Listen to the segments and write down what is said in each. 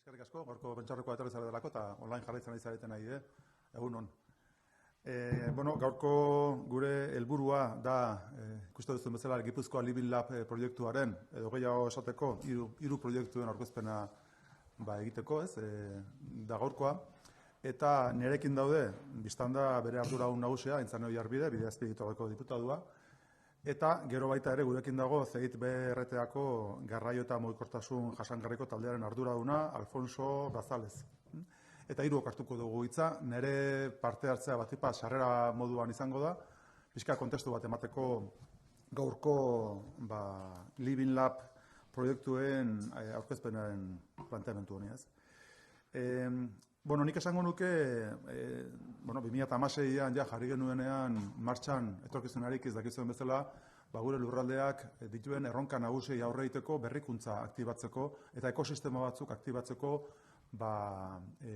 Eskerrik asko, gaurko Bentsarrekoa etorri zara delako eta online jarraitzen ari zareten nahi, egun hon. Gaurko gure helburua da, ikuste duzuen bezala, Gipuzkoa Living Lab proiektuaren, edo gehiago esateko, hiru proiektuen aurkezpena egiteko, da gaurkoa. Eta nirekin daude, biztanda bere arduragun nagusia, Aintzane Oiarbide, Bide Azpiegiturako diputadua, eta gero baita ere gurekin dago CEIT BRTako garraio eta mugikortasun jasangarriko taldearen arduraduna, Alfonso Brazales. Eta hiruok hartuko dugu hitza, nire parte hartzea batipa sarrera moduan izango da, pixka kontestu bat emateko gaurko Living Lab proiektuen aurkezpenaren planteamendu honi, nik esango nuke, 2016an jarri genuenean martxan etorkizunarik ez dakizuen bezala, gure lurraldeak dituen erronka nagusiei aurre egiteko berrikuntza aktibatzeko eta ekosistema batzuk aktibatzeko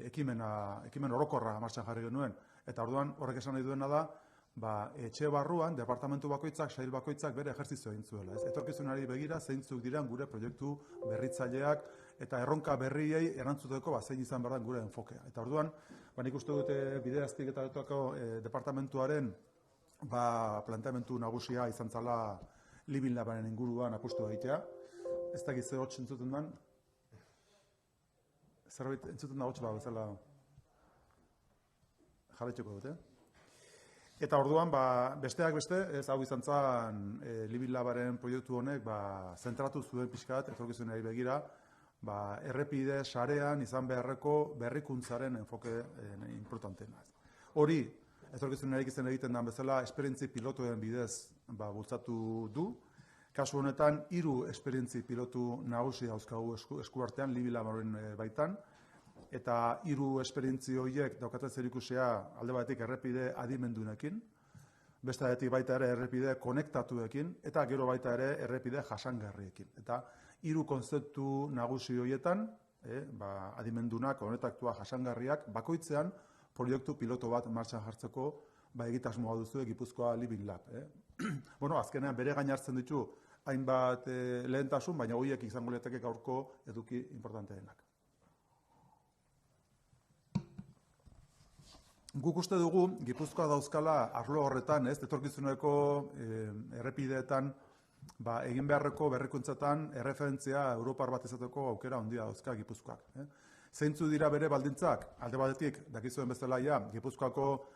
ekimen orokorra martxan jarri genuen. Eta orduan horrek esan nahi duena da, etxe barruan, departamentu bakoitzak, sail bakoitzak bere ejertzizioa egin zuela. Etorkizunari begira zeintzuk diren gure proiektu berritzaileak eta erronka berriei erantzuteko zein izan behar gure enfokea. Eta orduan, nik uste dute Bide Azpiegiturako departamentuaren planteamendu nagusia izan zala Living Labaren inguruan apustu egitea. Ez da gizte hotx entzuten den? Zerbait entzuten da hotx bezala jarraituko dute. Eta orduan, besteak beste, ez hau izan zen Living Labaren proiektu honek zentratu zuen pixkat, etorkizunari begira, errepide sarean izan beharreko berrikuntzaren enfoke importanteena. Hori, etorkizunari izan egiten den bezala, esperientzi pilotuen bidez bultzatu du. Kasu honetan, 3 esperientzi pilotu nagusi dauzkagu eskuartean, Living Labaren baitan, eta 3 esperientzio horiek daukaten zerikusia alde batetik errepide adimendunekin, beste batetik baita ere errepide konektatuekin, eta gero baita ere errepide jasangarriekin. Eta 3 konzeptu nagusi horietan, adimendunak, konektatua jasangarriak, bakoitzean proiektu piloto bat martxan jartzeko egitasmoa duzu Gipuzkoa Living Lab. Azkenean bere gain hartzen ditu hainbat lehentasun, baina horiek izango lirateke gaurko eduki importanteenak. Guk uste dugu, Gipuzkoa dauzkala arlo horretan, etorkizuneko errepideetan, egin beharreko berrikuntzetan erreferentzia Europar bat izateko aukera handia dauzka Gipuzkoak. Zeintzu dira bere baldintzak, alde batetik, dakizuen bezala Gipuzkoako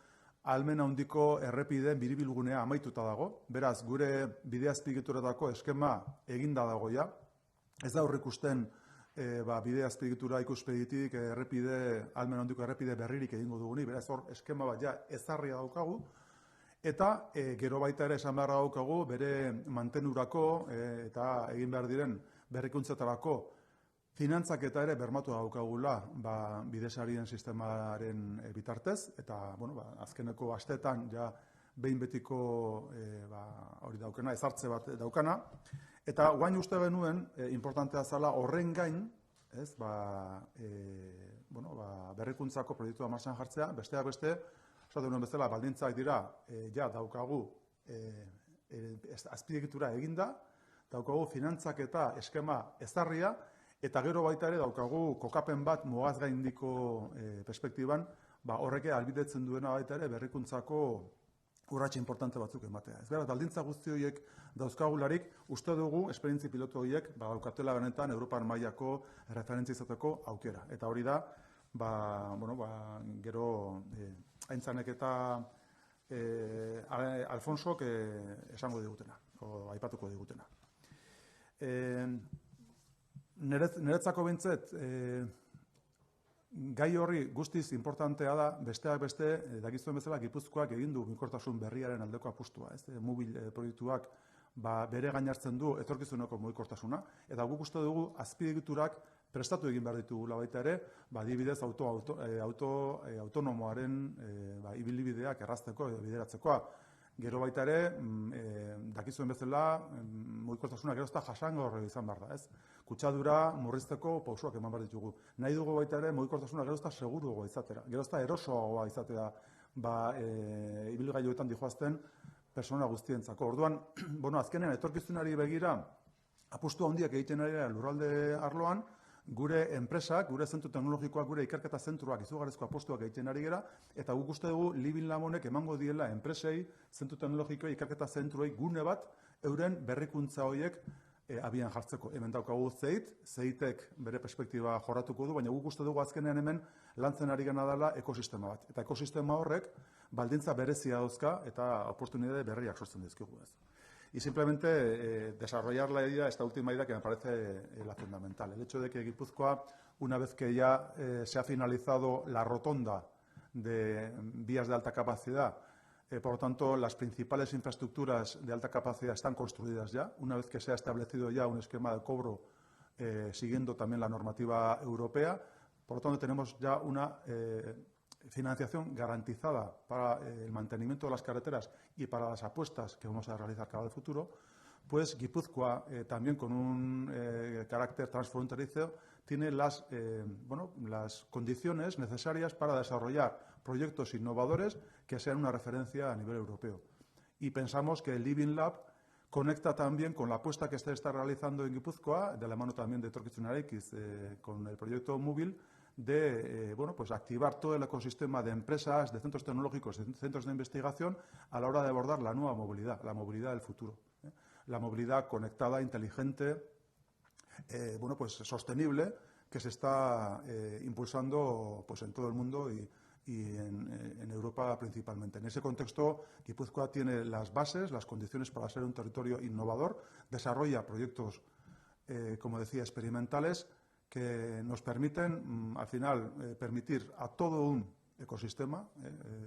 ahalmen handiko errepideen biribilgunea amaituta dago, beraz, gure Bide Azpiegituretako eskema eginda dago ez da aurreikusten Bide Azpiegitura ikuspegitik ahalmen handiko errepide berririk egingo duguni, beraz hor eskema bat ezarria daukagu, eta gero baita ere esan beharra daukagu bere mantenurako eta egin behar diren berrikuntzetarako finantzak eta ere bermatu daukagula bidesarien sistemaren bitartez, eta azkeneko asteetan behin betiko hori daukena, ezartze bat daukana, eta guain uste benuen, importantea zala horren gain, berrikuntzako proiektua martxan jartzea, besteak beste, esatu nuen bezala, baldintzak dira, daukagu azpiegitura eginda, daukagu finantzak eta eskema ezarria, eta gero baita ere daukagu kokapen bat mugaz gaindiko perspektiban, horreke albidetzen duena baita ere berrikuntzako urratxe importante batzuk ematea. Ez gara, baldintza guzti horiek dauzkagularik, uste dugu esperientzi pilotu horiek daukatela benetan Europar mailako referentzia izateko aukera. Eta hori da, gero Aintzanek eta Alfonsok esango digutena, o aipatuko digutena. Niretzako bintzet, gai horri guztiz importantea da, besteak beste, dakizuen bezala, Gipuzkoak egin du mugikortasun berriaren aldeko apustua. Mobil proiektuak bere gain hartzen du etorkizuneko mugikortasuna, eta guk uste dugu azpiegiturak prestatu egin behar ditugula baita ere, adibidez autonomoaren ibilbideak errazteko edo bideratzekoa. Gero baita ere, dakizuen bezala, mugikortasuna gero ez da jasangarria izan behar da, kutsadura murrizteko pausuak eman behar ditugu. Nahi dugu baita ere, mugikortasuna gero ez da seguruagoa izatera, gero ez da erosoagoa izatera ibilgailuetan dijoazten persona guztientzako. Orduan, azkenean etorkizunari begira, apustu handiak egiten ari lurralde arloan, gure enpresak, gure zentru teknologikoak, gure ikerketa zentruak izugarrizko apostuak egiten ari gera, eta guk uste dugu Living Lab honek emango diela enpresei, zentru teknologikoei, ikerketa zentruei gune bat euren berrikuntza horiek abian jartzeko. Hemen daukagu zeitek bere perspektiba jorratuko du, baina guk uste dugu azkenean hemen lantzen ari gana dela ekosistema bat. Eta ekosistema horrek baldintza berezia dauzka eta oportunitate berriak sortzen dizkigu. Y simplemente desarrollar la idea, esta última idea que me parece la fundamental. El hecho de que Guipúzcoa, una vez que ya se ha finalizado la rotonda de vías de alta capacidad, por lo tanto, las principales infraestructuras de alta capacidad están construidas ya. Una vez que se ha establecido ya un esquema de cobro siguiendo también la normativa europea, por lo tanto, tenemos ya una financiación garantizada para el mantenimiento de las carreteras y para las apuestas que vamos a realizar cada futuro, pues Guipúzcoa, también con un carácter transfronterizo, tiene las condiciones necesarias para desarrollar proyectos innovadores que sean una referencia a nivel europeo. Y pensamos que el Living Lab conecta también con la apuesta que se está realizando en Guipúzcoa, de la mano también de Etorkizunarekin, con el proyecto Móvil, de activar todo el ecosistema de empresas, de centros tecnológicos, de centros de investigación a la hora de abordar la nueva movilidad, la movilidad del futuro. La movilidad conectada, inteligente, sostenible, que se está impulsando en todo el mundo y en Europa principalmente. En ese contexto, Guipúzcoa tiene las bases, las condiciones para ser un territorio innovador, desarrolla proyectos, como decía, experimentales, que nos permiten, al final, permitir a todo un ecosistema,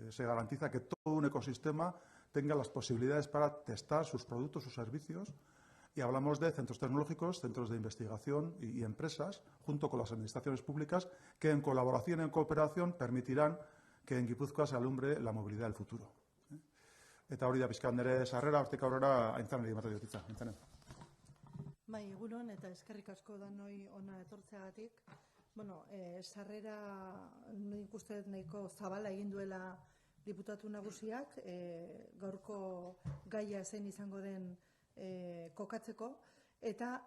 se garantiza que todo un ecosistema tenga las posibilidades para testar sus productos, sus servicios, y hablamos de centros tecnológicos, centros de investigación y empresas, junto con las administraciones públicas, que en colaboración y en cooperación permitirán que en Guipúzcoa se alumbre la movilidad del futuro. Eta hori da pixka nire sarrera, hortik aurrera Aintzaneri ematen diot hitza. Aintzanen. Bai, egunon eta eskerrik asko danoi ona etortzeagatik. Sarrera nik uste nahiko zabala egin duela diputatu nagusiak, gaurko gaia zein izango den kokatzeko. Eta,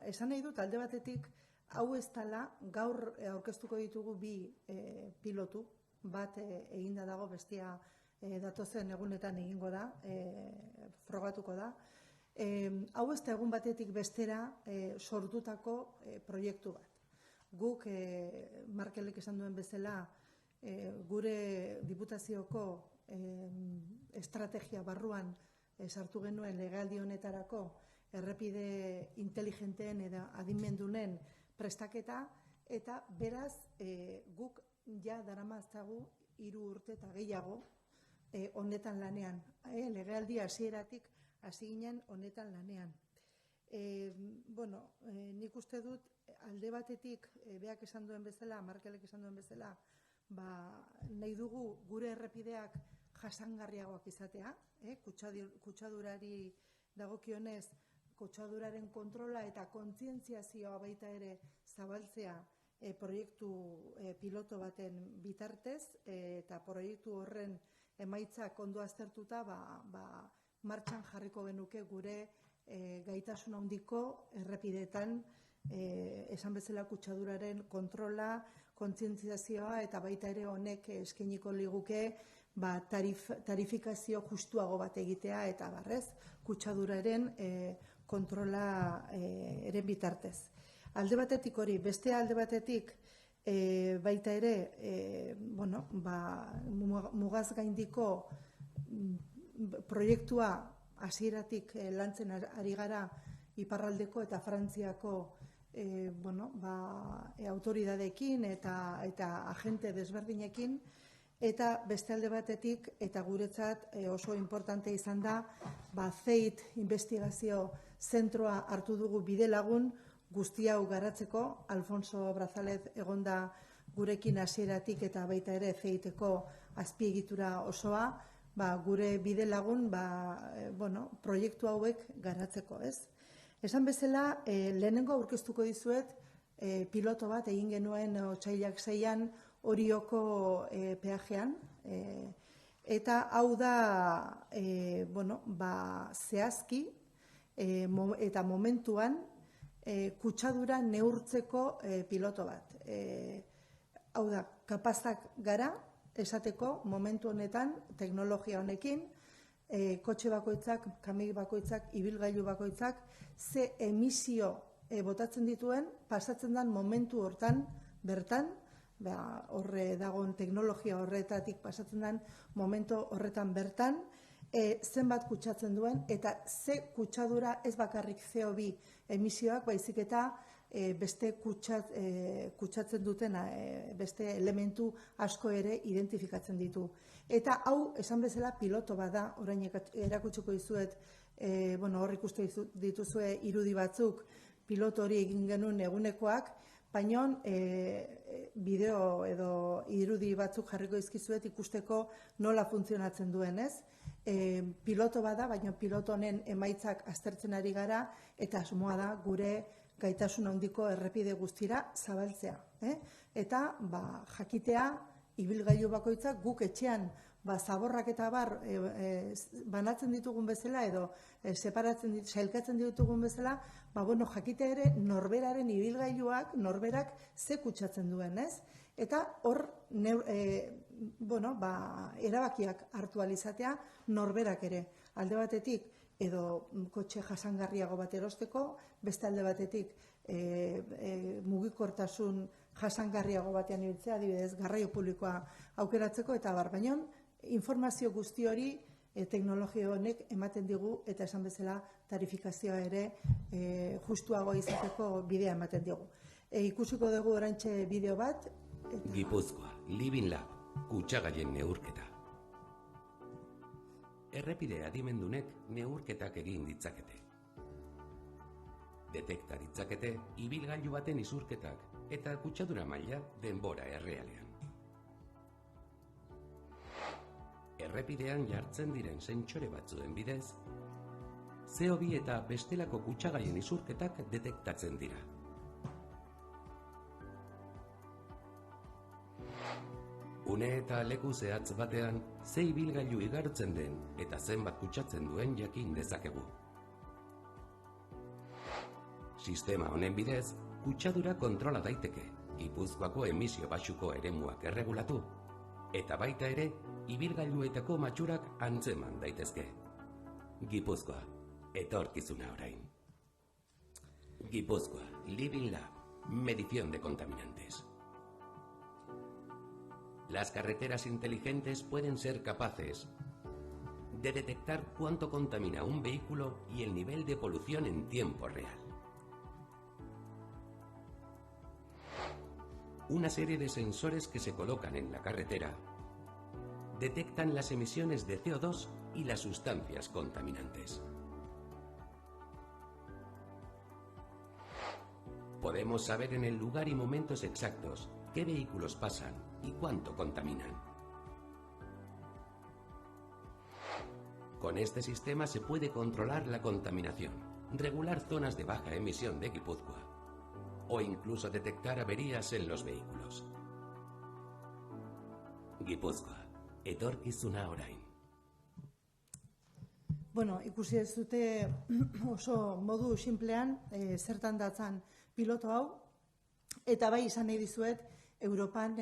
esan nahi dut alde batetik, hau ez dela gaur aurkeztuko ditugu bi pilotu, bat eginda dago, bestia datozen egunetan egingo da, frogatuko da. Hau ez da egun batetik bestera sortutako proiektu bat. Guk, Markelek esan duen bezala, gure diputazioko estrategia barruan sartu genuen legealdi honetarako errepide inteligenteen eta adimendunen prestaketa, eta beraz guk ja daramaztagu 3 urte eta gehiago honetan lanean. Legealdi hasieratik hasi ginen honetan lanean. Nik uste dut alde batetik beak esan duen bezala, Markelek esan duen bezala, nahi dugu gure errepideak jasangarriagoak izatea, kutsadurari dagokionez, kutsaduraren kontrola eta kontzientziazioa baita ere zabaltzea proiektu piloto baten bitartez, eta proiektu horren emaitzak ondo aztertuta martxan jarriko genuke gure gaitasun handiko errepideetan, esan bezala kutsaduraren kontrola, kontzientziazioa eta baita ere honek eskainiko liguke tarifikazio justuago bat egitea eta barrez kutsaduraren kontrola eren bitartez. Alde batetik hori, beste alde batetik baita ere mugaz gaindiko proiektua hasieratik lantzen ari gara iparraldeko eta Frantziako autoridadeekin eta agente desberdinekin, eta beste alde batetik, eta guretzat oso importante izan da, CEIT investigazio zentroa hartu dugu bide lagun guzti hau garatzeko. Alfonso Brazalez egonda gurekin hasieratik eta baita ere CEITeko azpiegitura osoa, gure bide lagun proiektu hauek garatzeko, ez? Esan bezala, lehenengo aurkeztuko dizuet piloto bat egin genuen otsailak 6an Orioko peajean, eta hau da zehazki eta momentuan kutsadura neurtzeko piloto bat. Hau da, kapazak gara esateko momentu honetan teknologia honekin, kotxe bakoitzak, kamioi bakoitzak, ibilgailu bakoitzak, ze emisio botatzen dituen, pasatzen den momentu hortan, bertan, horre dagoen teknologia horretatik pasatzen den momentu horretan bertan, zenbat kutsatzen duen, eta ze kutsadura ez bakarrik CO2 emisioak, baizik eta beste kutsatzen duten beste elementu asko ere identifikatzen ditu. Eta hau, esan bezala, piloto bada, orain erakutsiko dizuet, hor ikustu dituzue irudi batzuk, piloto hori egin genuen egunekoak, baina bideo edo irudi batzuk jarriko izkizuet ikusteko nola funtzionatzen duen, ez? Piloto bada, baina piloto honen emaitzak aztertzen ari gara, eta asmoa da gure gaitasun handiko errepide guztira zabaltzea. Eta jakitea, ibilgailu bakoitzak guk etxean zaborrak eta bar banatzen ditugun bezala edo sailkatzen ditugun bezala, jakitea ere norberaren ibilgailuak, norberak ze kutsatzen duen, ez? Eta hor, erabakiak hartu alizatea norberak ere. Alde batetik, edo kotxe jasangarriago bat erosteko, beste alde batetik mugikortasun jasangarriago batean ibiltzea, adibidez, garraio publikoa aukeratzeko, eta baina informazio guzti hori teknologia honek ematen digu, eta esan bezala tarifikazioa ere justuago izateko bidea ematen digu. Ikusiko dugu oraintxe bideo bat. Gipuzkoa, Living Lab, kutsagaien neurketa. Errepide adimendunek neurketak egin ditzakete. Detekta ditzakete ibilgailu baten isurketak eta kutsadura maila denbora errealean. Errepidean jartzen diren sentsore batzuen bidez, CO2 eta bestelako kutsagaien isurketak detektatzen dira. Une eta leku zehatz batean, ze ibilgailu igartzen den eta zenbat kutsatzen duen jakin dezakegu. Sistema honen bidez, kutsadura kontrola daiteke, Gipuzkoako emisio baxuko eremuak erregulatu, eta baita ere, ibilgailuetako matxurak antzeman daitezke. Gipuzkoa, etorkizuna orain. Gipuzkoa, Living Lab, medición de contaminantes. Las carreteras inteligentes pueden ser capaces de detectar cuánto contamina un vehículo y el nivel de polución en tiempo real. Una serie de sensores que se colocan en la carretera detectan las emisiones de CO2 y las sustancias contaminantes. Podemos saber en el lugar y momentos exactos qué vehículos pasan y cuánto contaminan. Con este sistema se puede controlar la contaminación, regular zonas de baja emisión de Gipuzkoa o incluso detectar averías en los vehículos. Gipuzkoa, etorkizuna orain. Ikusi ez dute oso modu sinplean zertan datzan piloto hau, eta bai izan nahi dizuet Europan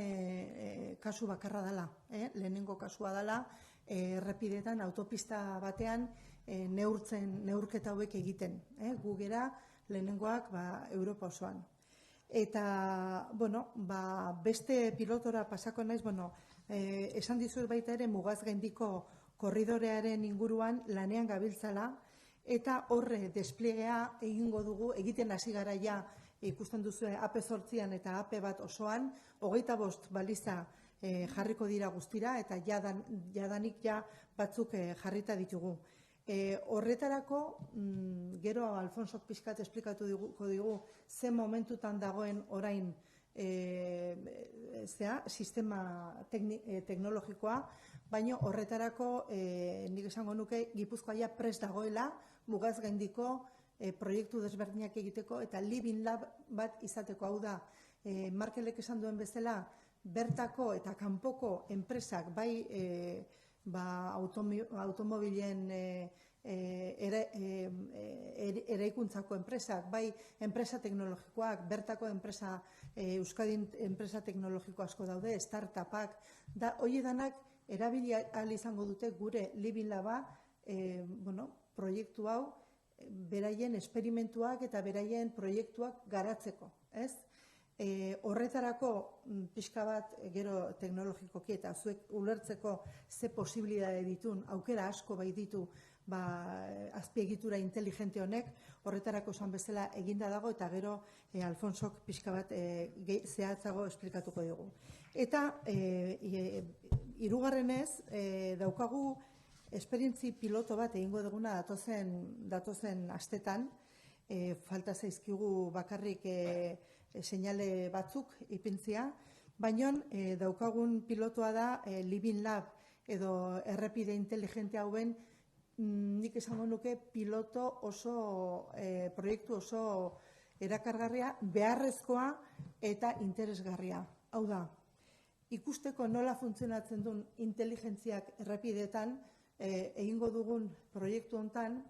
kasu bakarra dela, lehenengo kasua dela, errepidetan, autopista batean neurketa hauek egiten. Gu gera lehenengoak Europa osoan. Eta, beste pilotora pasako naiz, esan dizuet baita ere mugaz gaindiko korridorearen inguruan lanean gabiltzala, eta horre despliegea egingo dugu, egiten hasi gara ja, ikusten duzue AP8an eta AP bat osoan, 25 baliza jarriko dira guztira, eta jadanik batzuk jarrita ditugu. Horretarako, gero Alfonsok pixkat esplikatuko digu ze momentutan dagoen orain sistema teknologikoa, baina horretarako nik esango nuke Gipuzkoa prest dagoela mugaz gaindiko proiektu desberdinak egiteko eta Living Lab bat izateko. Hau da, Markelek esan duen bezala, bertako eta kanpoko enpresak, bai automobilen eraikuntzako enpresak, bai enpresa teknologikoak, bertako enpresa, Euskadin enpresa teknologiko asko daude, startupak, da hori danak erabili ahal izango dute gure Living Laba, proiektu hau, beraien esperimentuak eta beraien proiektuak garatzeko, ez? Horretarako pixka bat gero teknologikoki eta zuek ulertzeko ze posibilitate ditun, aukera asko bai ditu azpiegitura inteligente honek, horretarako esan bezala eginda dago eta gero Alfonsok pixka bat zehatzago esplikatuko dugu. Eta hirugarrenez daukagu esperientzi piloto bat egingo duguna datozen astetan, falta zaizkigu bakarrik seinale batzuk ipintzia, baina daukagun pilotoa da Living Lab edo errepide inteligente hauen nik esango nuke piloto proiektu oso erakargarria, beharrezkoa eta interesgarria. Hau da, ikusteko nola funtzionatzen duen inteligentziak errepideetan, egingo dugun proiektu hontan,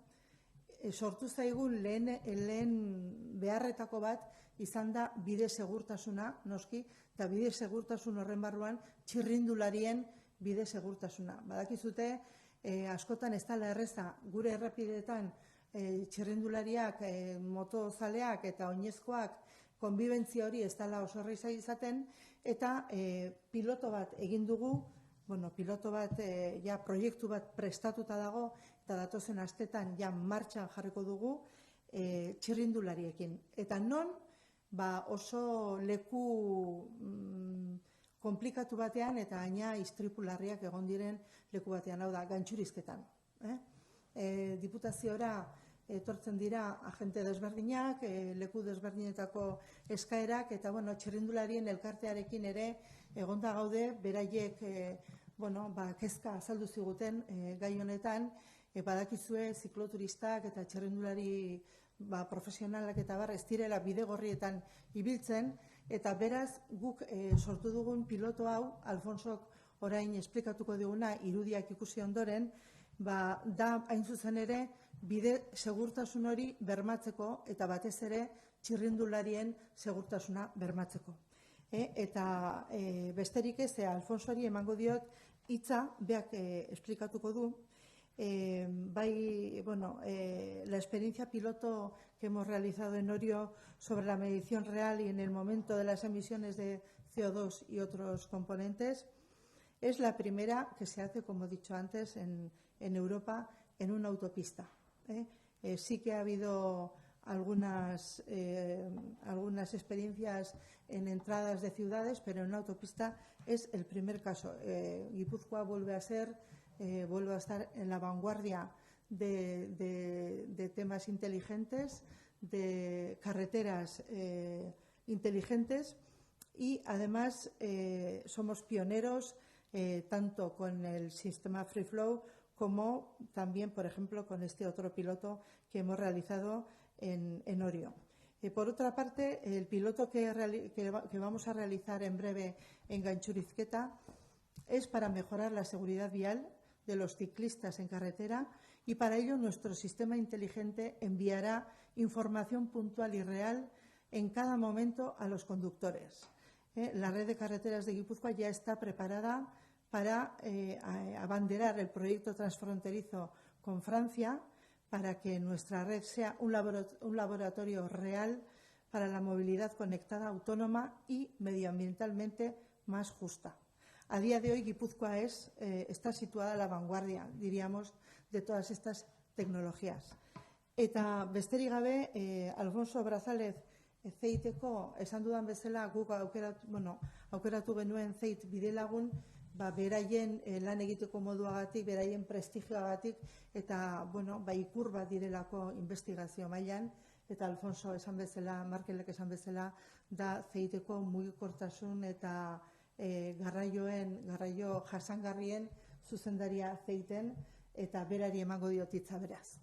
sortu zaigun lehen beharretako bat izan da bide segurtasuna, noski, eta bide segurtasun horren barruan txirrindularien bide segurtasuna. Badakizute, askotan ez dela erreza gure errepideetan txirrindulariak, motozaleak eta oinezkoak konbibentzia hori ez dela oso erraza izaten, eta piloto bat egin dugu, piloto bat, proiektu bat prestatuta dago, eta datozen astetan martxan jarriko dugu txirrindulariekin. Eta non, oso leku komplikatu batean eta gaina istripularriak egon diren leku batean, hau da, gantxurizketan. Diputaziora etortzen dira agente desberdinak, leku desberdinetako eskaerak, eta txirrindularien elkartearekin ere egonda gaude, beraiek kezka azaldu ziguten gai honetan, badakizue zikloturistak eta txirrindulari profesionalak eta ez direla bidegorrietan ibiltzen, eta beraz guk sortu dugun piloto hau, Alfonsok orain esplikatuko diguna irudiak ikusi ondoren, da hain zuzen ere bide segurtasun hori bermatzeko eta batez ere txirrindularien segurtasuna bermatzeko. Eta besterik ez, Alfonsori emango diot hitza, beak esplikatuko du, la experiencia piloto que hemos realizado en Orio sobre la medición real y en el momento de las emisiones de CO2 y otros componentes es la primera que se hace, como he dicho antes, en Europa en una autopista. Sí que ha habido algunas experiencias en entradas de ciudades, pero en una autopista es el primer caso. Guipúzcoa vuelve a estar en la vanguardia de temas inteligentes, de carreteras inteligentes y además somos pioneros tanto con el sistema Free Flow como también, por ejemplo, con este otro piloto que hemos realizado en Orio. Por otra parte, el piloto que vamos a realizar en breve en Gantxurizketa es para mejorar la seguridad vial de los ciclistas en carretera y para ello nuestro sistema inteligente enviará información puntual y real en cada momento a los conductores. La red de carreteras de Guipúzcoa ya está preparada para abanderar el proyecto transfronterizo con Francia para que nuestra red sea un laboratorio real para la movilidad conectada, autónoma y medioambientalmente más justa. A día de hoy, Guipúzcoa está situada a la vanguardia, diríamos, de todas estas tecnologías. Eta besterik gabe, Alfonso Brazalez zeiteko, esan dudan bezala, guk aukeratu genuen zeit bidelagun, beraien lan egiteko moduagatik, beraien prestigioagatik, eta ikur bat direlako investigazio mailan, eta Alfonso esan bezala, Markelek esan bezala, da zeiteko mugikortasun eta garraio jasangarrien zuzendaria zeiten, eta berari emango diot hitza beraz.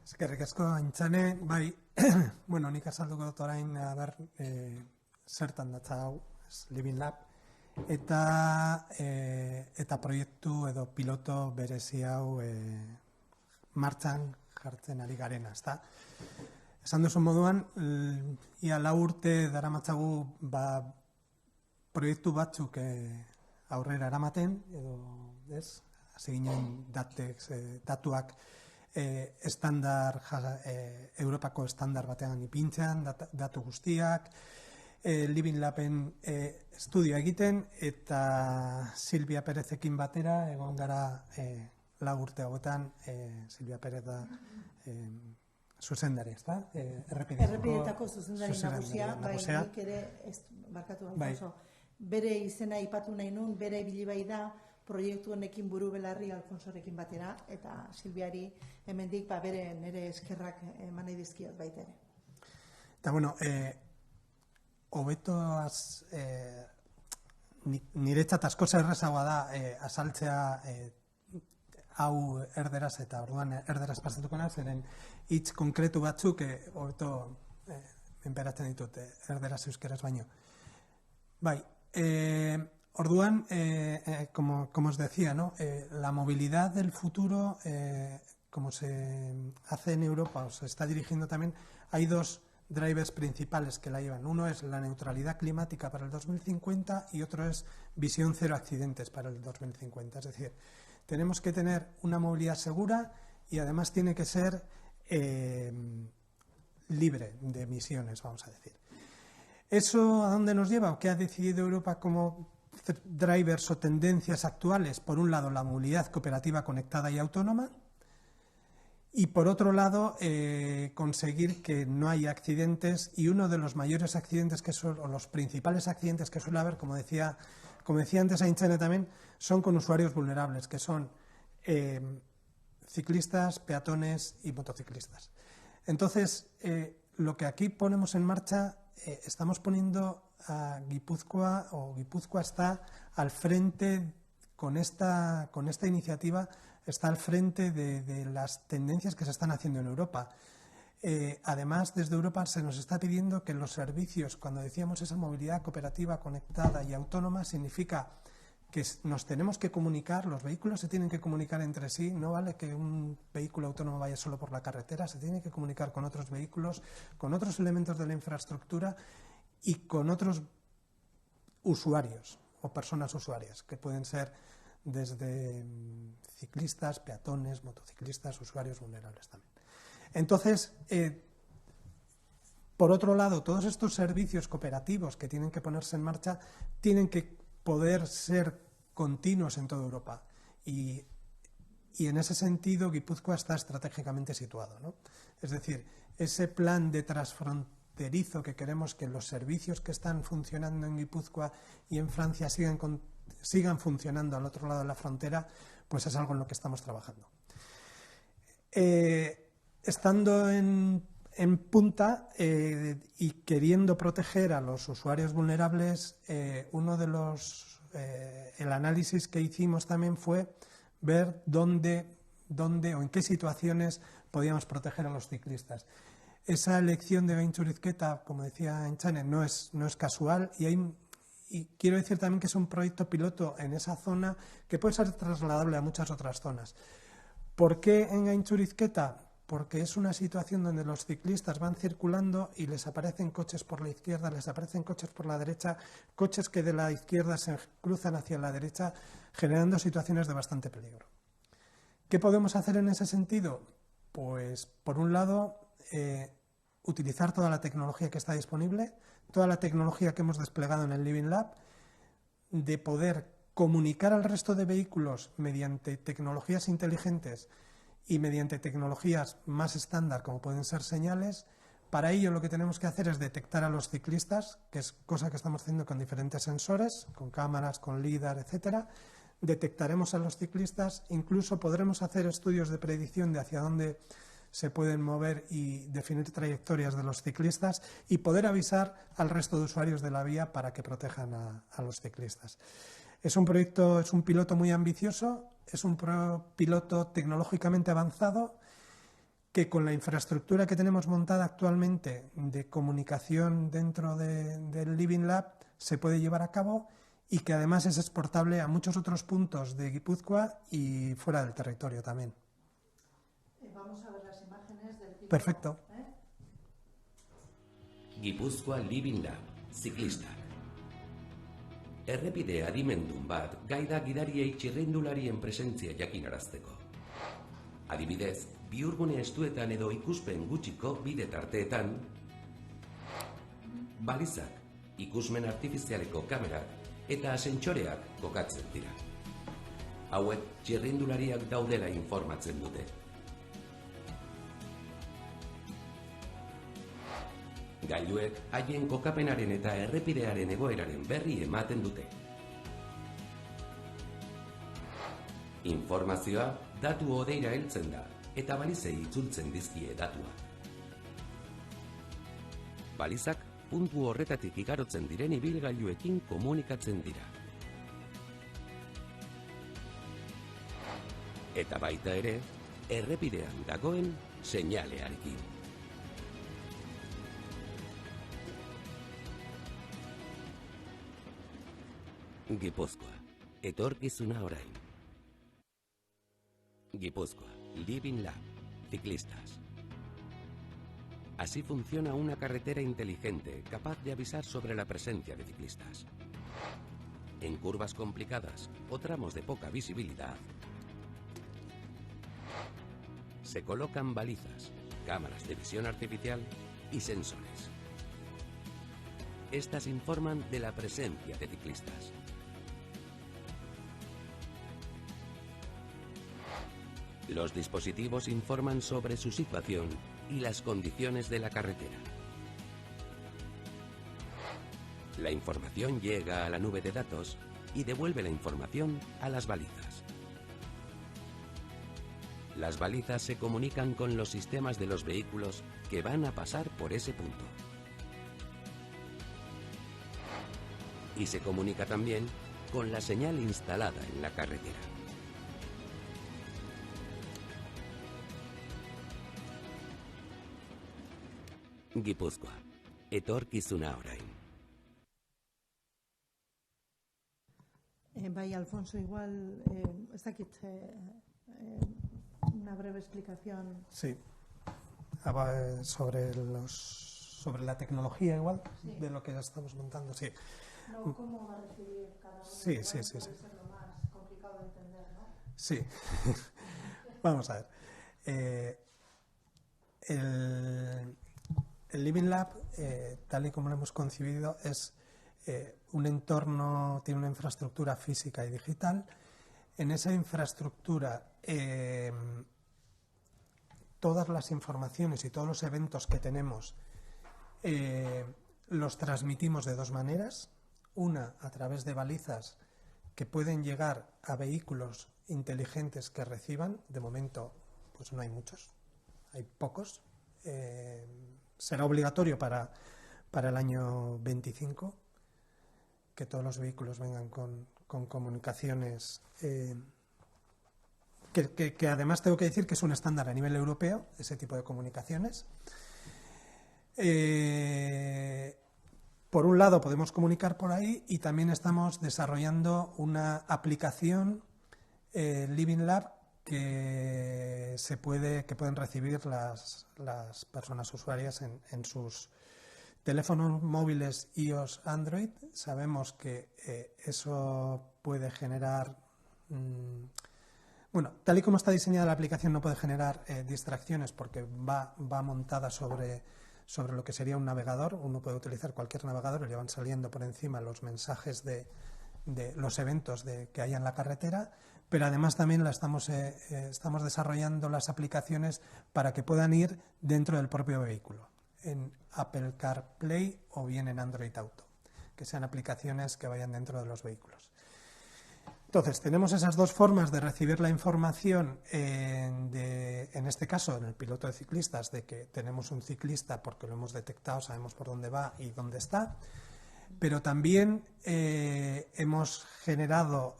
Eskerrik asko, Aintzane, nik azalduko dut orain zertan datza hau, Living Lab, eta proiektu edo piloto berezi hau martxan jartzen ari garena, ezta? Esan duzu moduan, ia 4 urte daramatzagu proiektu batzuk aurrera eramaten, edo ez, hasi ginen datuak Europako estandar batean ipintzen, datu guztiak, Living Laben estudioa egiten, eta Silvia Perezekin batera, egon gara 4 urte hauetan, Silvia Perez da zuzendari, ezta? Errepideetako zuzendari nagusia, nik ere, barkatu Alfonso, bere izena ipatu nahi nun, bere ibili bai da, proiektu honekin buru belarri Alfonsorekin batera, eta Silviari hemendik bere nire eskerrak eman nahi dizkiot baita ere. Eta bueno, hobetoaz niretzat asko errazagoa da azaltzea hau erderaz, eta orduan erderaz pasatuko naiz, zeren hitz konkretu batzuk hobeto enperatzen ditut erderaz euskeraz baino. Bai, orduan, como os decía, ¿no? La movilidad del futuro, como se hace en Europa, o se está dirigiendo también, hay 2 drivers principales que la llevan. Uno es la neutralidad climática para el 2050 y otro es visión 0 accidentes para el 2050. Es decir, tenemos que tener una movilidad segura y además tiene que ser libre de emisiones, vamos a decir. ¿Eso a dónde nos lleva? ¿O qué ha decidido Europa como drivers o tendencias actuales? Por un lado, la movilidad cooperativa conectada y autónoma, y por otro lado, conseguir que no haya accidentes, y uno de los mayores accidentes o los principales accidentes que suele haber, como decía antes Aintzane también, son con usuarios vulnerables, que son ciclistas, peatones y motociclistas. Entonces, lo que aquí ponemos en marcha, estamos poniendo a Guipúzcoa, o Guipúzcoa está al frente con esta iniciativa, está al frente de las tendencias que se están haciendo en Europa. Además, desde Europa se nos está pidiendo que los servicios, cuando decíamos esa movilidad cooperativa, conectada y autónoma, significa que nos tenemos que comunicar, los vehículos se tienen que comunicar entre sí, no vale que un vehículo autónomo vaya solo por la carretera, se tiene que comunicar con otros vehículos, con otros elementos de la infraestructura y con otros usuarios o personas usuarias, que pueden ser desde ciclistas, peatones, motociclistas, usuarios vulnerables también. Entonces, por otro lado, todos estos servicios cooperativos que tienen que ponerse en marcha tienen que poder ser continuos en toda Europa. Y en ese sentido, Guipúzcoa está estratégicamente situado, ¿no? Es decir, ese plan de transfronterizo que queremos que los servicios que están funcionando en Guipúzcoa y en Francia sigan funcionando al otro lado de la frontera, pues es algo en lo que estamos trabajando. Estando en punta y queriendo proteger a los usuarios vulnerables, uno de el análisis que hicimos también fue ver dónde o en qué situaciones podíamos proteger a los ciclistas. Esa elección de Gaintxurizketa, como decía Aintzane, no es casual, y quiero decir también que es un proyecto piloto en esa zona que puede ser trasladable a muchas otras zonas. ¿Por qué en Gaintxurizketa? Porque es una situación donde los ciclistas van circulando y les aparecen coches por la izquierda, les aparecen coches por la derecha, coches que de la izquierda se cruzan hacia la derecha, generando situaciones de bastante peligro. ¿Qué podemos hacer en ese sentido? Pues, por un lado, utilizar toda la tecnología que está disponible, toda la tecnología que hemos desplegado en el Living Lab, de poder comunicar al resto de vehículos mediante tecnologías inteligentes y mediante tecnologías más estándar, como pueden ser señales. Para ello lo que tenemos que hacer es detectar a los ciclistas, que es cosa que estamos haciendo con diferentes sensores, con cámaras, con LIDAR, etcétera. Detectaremos a los ciclistas, incluso podremos hacer estudios de predicción de hacia dónde se pueden mover y definir trayectorias de los ciclistas y poder avisar al resto de usuarios de la vía para que protejan a los ciclistas. Es un proyecto, es un piloto muy ambicioso, es un piloto tecnológicamente avanzado que con la infraestructura que tenemos montada actualmente de comunicación dentro del Living Lab se puede llevar a cabo y que además es exportable a muchos otros puntos de Guipúzcoa y fuera del territorio también. Vamos a ver las imágenes del tipo. Perfecto. Gipuzkoa Living Lab, ziklistak. Errepide adimendun bat gai da gidariei txirrindularien presentzia jakinarazteko. Adibidez, bihurgune estuetan edo ikuspen gutxiko bide tarteetan, balizak, ikusmen artifizialeko kamerak eta asentxoreak kokatzen dira. Hauek txirrindulariak daudela informatzen dute. Gailuek haien kokapenaren eta errepidearen egoeraren berri ematen dute. Informazioa datu hodeira heltzen da eta balizei itzultzen dizkie datuak. Balizak puntu horretatik igarotzen diren ibilgailuekin komunikatzen dira. Eta baita ere, errepidean dagoen seinalearekin. Gipuzkoa, etorkizuna orain. Gipuzkoa, Living Lab, ciclistas. Así funciona una carretera inteligente capaz de avisar sobre la presencia de ciclistas. En curvas complicadas o tramos de poca visibilidad, se colocan balizas, cámaras de visión artificial y sensores. Estas informan de la presencia de ciclistas. Los dispositivos informan sobre su situación y las condiciones de la carretera. La información llega a la nube de datos y devuelve la información a las balizas. Las balizas se comunican con los sistemas de los vehículos que van a pasar por ese punto. Y se comunica también con la señal instalada en la carretera. Gipuzkoa, etorkizuna orain. Bai, Alfonso, igual, ez dakit, una breve explicación. Sí, sobre la tecnología igual, sí, de lo que ya estamos montando, sí. No, ¿cómo va a recibir cada uno? Sí, sí, sí. Puede ser lo más complicado de entender, ¿no? Sí. Vamos a ver. El Living Lab, tal y como lo hemos concebido, es un entorno, tiene una infraestructura física y digital. En esa infraestructura, todas las informaciones y todos los eventos que tenemos los transmitimos de dos maneras. Una, a través de balizas que pueden llegar a vehículos inteligentes que reciban. De momento, pues no hay muchos, hay pocos. Será obligatorio para el año 25 que todos los vehículos vengan con comunicaciones que además tengo que decir que es un estándar a nivel europeo, ese tipo de comunicaciones. Por un lado podemos comunicar por ahí y también estamos desarrollando una aplicación Living Lab que pueden recibir las personas usuarias en sus teléfonos móviles iOS, Android. Sabemos que eso puede generar, bueno, tal y como está diseñada la aplicación no puede generar distracciones porque va montada sobre lo que sería un navegador. Uno puede utilizar cualquier navegador y le van saliendo por encima los mensajes de los eventos que hay en la carretera. Pero además también estamos desarrollando las aplicaciones para que puedan ir dentro del propio vehículo, en Apple CarPlay o bien en Android Auto, que sean aplicaciones que vayan dentro de los vehículos. Entonces, tenemos esas dos formas de recibir la información, en este caso, en el piloto de ciclistas, de que tenemos un ciclista porque lo hemos detectado, sabemos por dónde va y dónde está. Pero también hemos creado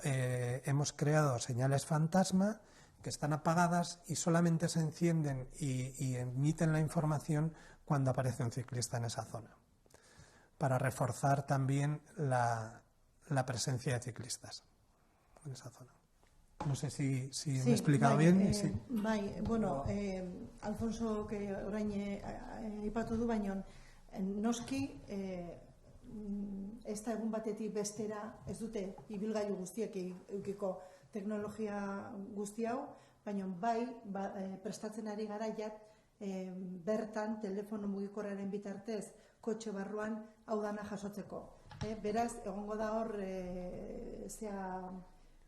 señales fantasma que están apagadas y solamente se encienden y emiten la información cuando aparece un ciclista en esa zona, para reforzar también la la presencia de ciclistas en esa zona. No sé si me he explicado bien. Sí. Bai, bueno, Alfonso, orain aipatu du, baino, noski, ez da egun batetik bestera, ez dute ibilgailu guztiek eukiko teknologia guzti hau, baina bai, prestatzen ari gara bertan telefono mugikorraren bitartez kotxe barruan hau dana jasotzeko. Beraz, egongo da hor,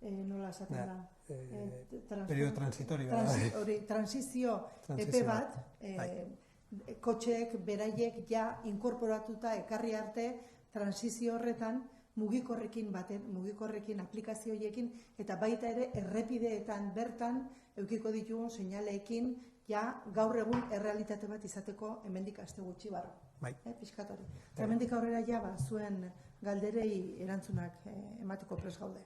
nola esaten da? Periodo transitorio. Transizio epe bat, kotxeek, beraiek ja inkorporatuta ekarri arte transizio horretan mugikorrekin aplikazioekin eta baita ere errepideetan bertan eukiko ditugun seinaleekin ja gaur egun errealitate bat izateko hemendik aste gutxi barru. Pixkat hori. Hemendik aurrera ja zuen galderei erantzunak emateko prest gaude.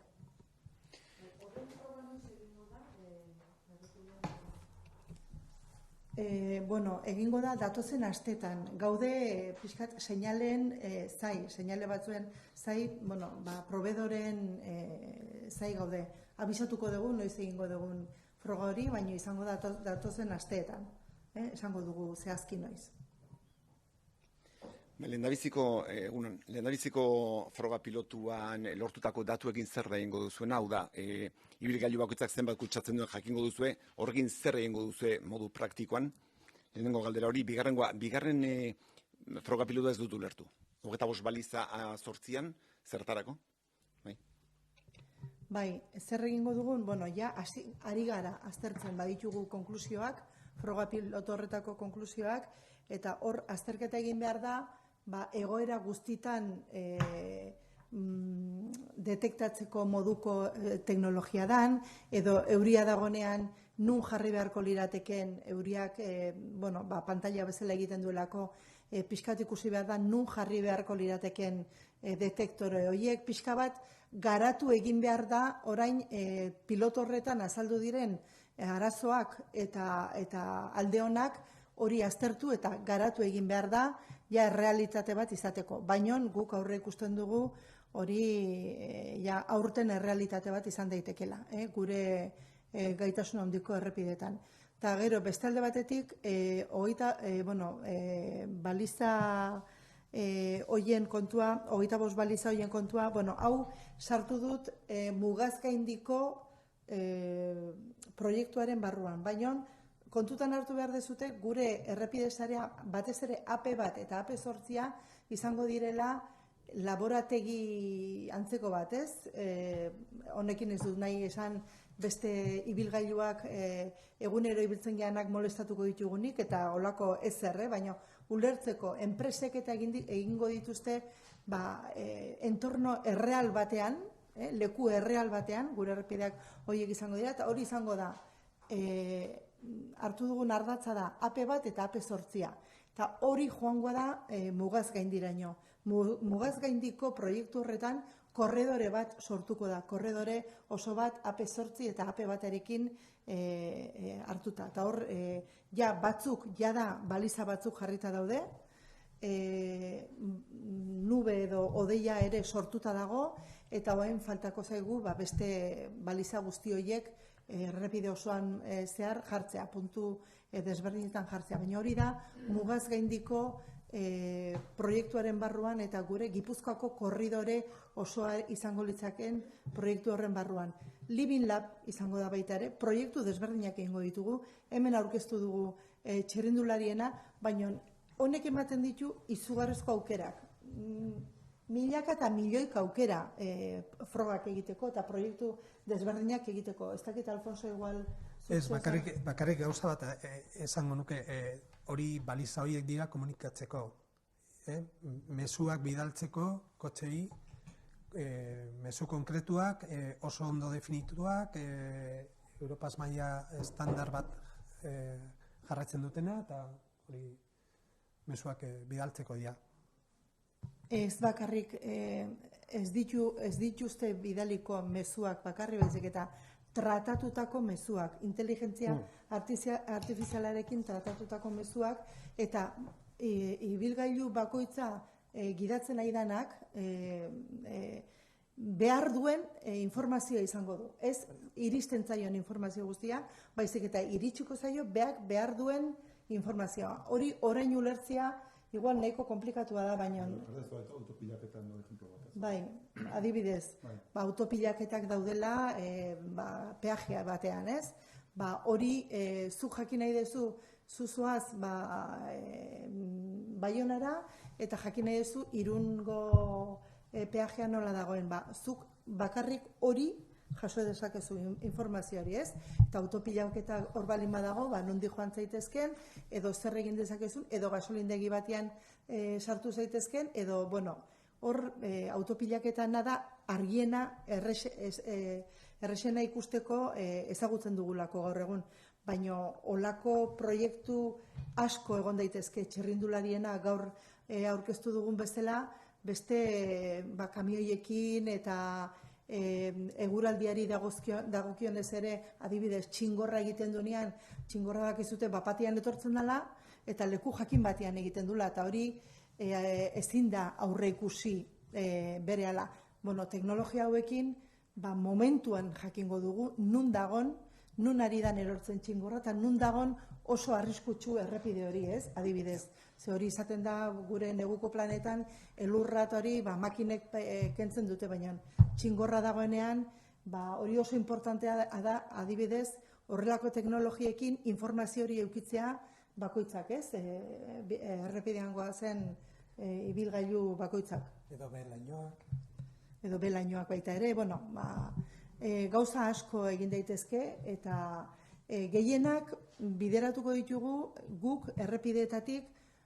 Egingo da datozen astetan. Gaude pixkat seinalen seinale batzuen probedoren zai gaude. Abisatuko dugu, noiz egingo dugun froga hori, baina izango da datozen asteetan. Esango dugu zehazki noiz. Lehendabiziko froga pilotuan lortutako datuekin zer da egingo duzuen, hau da, ibilgailu bakoitzak zenbat kutsatzen duen jakingo duzue, horrekin zer egingo duzue modu praktikoan, lehenengo galdera hori, bigarren froga pilotua ez dut ulertu. 25 baliza 8an, zertarako? Bai, zer egingo dugun, ari gara aztertzen baditugu konklusioak, froga pilotu horretako konklusioak, eta hor azterketa egin behar da, egoera guztitan detektatzeko moduko teknologia dan, edo euria dagonean nun jarri beharko lirateken euriak, pantalla bezala egiten duelako, pixkat ikusi behar da nun jarri beharko lirateken detektore horiek, pixka bat garatu egin behar da orain piloto horretan azaldu diren arazoak eta alde honak hori aztertu eta garatu egin behar da, ja errealitate bat izateko. Baina guk aurre ikusten dugu hori aurten errealitate bat izan daitekela, gure gaitasun handiko errepidetan. Eta gero, beste alde batetik, baliza hoien kontua, 25 baliza hoien kontua, hau sartu dut mugazgaindiko proiektuaren barruan, baina kontutan hartu behar dezute, gure errepide sarea batez ere AP bat eta AP 8 izango direla laborategi antzeko bat, ez? Honekin ez dut nahi esan beste ibilgailuak egunero ibiltzen geanak molestatuko ditugunik eta olako ezer, baina ulertzeko enpresek eta egingo dituzte entorno erreal batean, leku erreal batean, gure errepideak horiek izango dira, eta hori izango da hartu dugun ardatza da AP bat eta AP 8. Eta hori joango da mugazgaindiraino. Mugazgaindiko proiektu horretan korredore bat sortuko da. Korredore oso bat AP 8 eta AP batarekin hartuta. Eta hor, jada baliza batzuk jarrita daude, nube edo odeia ere sortuta dago, eta orain faltako zaigu beste baliza guzti horiek errepide osoan zehar jartzea, puntu desberdinetan jartzea. Baina hori da, mugazgaindiko proiektuaren barruan eta gure Gipuzkoako korridore osoa izango litzaken proiektu horren barruan. Living Lab izango da baita ere, proiektu desberdinak egingo ditugu, hemen aurkeztu dugu txirrindulariena, baina honek ematen ditu izugarrizko aukerak. Milaka eta milioika aukera frogak egiteko eta proiektu desberdinak egiteko. Ez dakit, Alfonso, igual... Ez, bakarrik gauza bat esango nuke, hori baliza horiek dira komunikatzeko. Mezuak bidaltzeko, kotxei, mezu konkretuak, oso ondo definituak, Europaz maila estandar bat jarratzen dutena, eta hori mezuak bidaltzeko dira. Ez bakarrik, ez dituzte bidaliko mezuak bakarri baizik eta tratatutako mezuak, inteligentzia artifizialarekin tratatutako mezuak, eta ibilgailu bakoitza gidatzen nahi danak, behar duen informazioa izango du. Ez iristen zaion informazio guztia, baizik eta iritsiko zaio behar duen informazioa. Hori orain ulertzea, igual nahiko komplikatua da, baina... Autopilaketan no ejemplo bat. Bai, adibidez, autopilaketak daudela peajea batean, ez? Hori, zu jakin nahi dezu, zuzoaz Baionara, eta jakin nahi dezu Irungo peajea nola dagoen. Zuk bakarrik hori jaso dezakezu informazio hori, ez? Eta autopilaketa hor balin badago, nondi joan zaitezken, edo zer egin dezakezun, edo gasolindegi batean sartu zaitezken, edo, hor autopilaketana da argiena errexena ikusteko ezagutzen dugulako gaur egun. Baina olako proiektu asko egon daitezke txirrindulariena gaur aurkeztu dugun bezala, beste kamioiekin eta eguraldiari dagokionez ere, adibidez, txingorra egiten duenean, txingorra dakizute bapatian etortzen dela, eta leku jakin batean egiten dula, eta hori ezin da aurre ikusi berehala. Teknologia hauekin, momentuan jakingo dugu, nun dagon, nun ari dan erortzen txingorra, eta nun dagon oso arriskutsu errepide hori, ez? Adibidez, ze hori izaten da gure neguko planetan, elurrat hori makinek kentzen dute, baina txingorra dagoenean, hori oso importantea da, adibidez, horrelako teknologiekin informazio hori eukitzea bakoitzak, ez? Errepidean goazen ibilgailu bakoitzak. Edo belainoak baita ere, gauza asko egin daitezke, eta gehienak bideratuko ditugu guk errepideetatik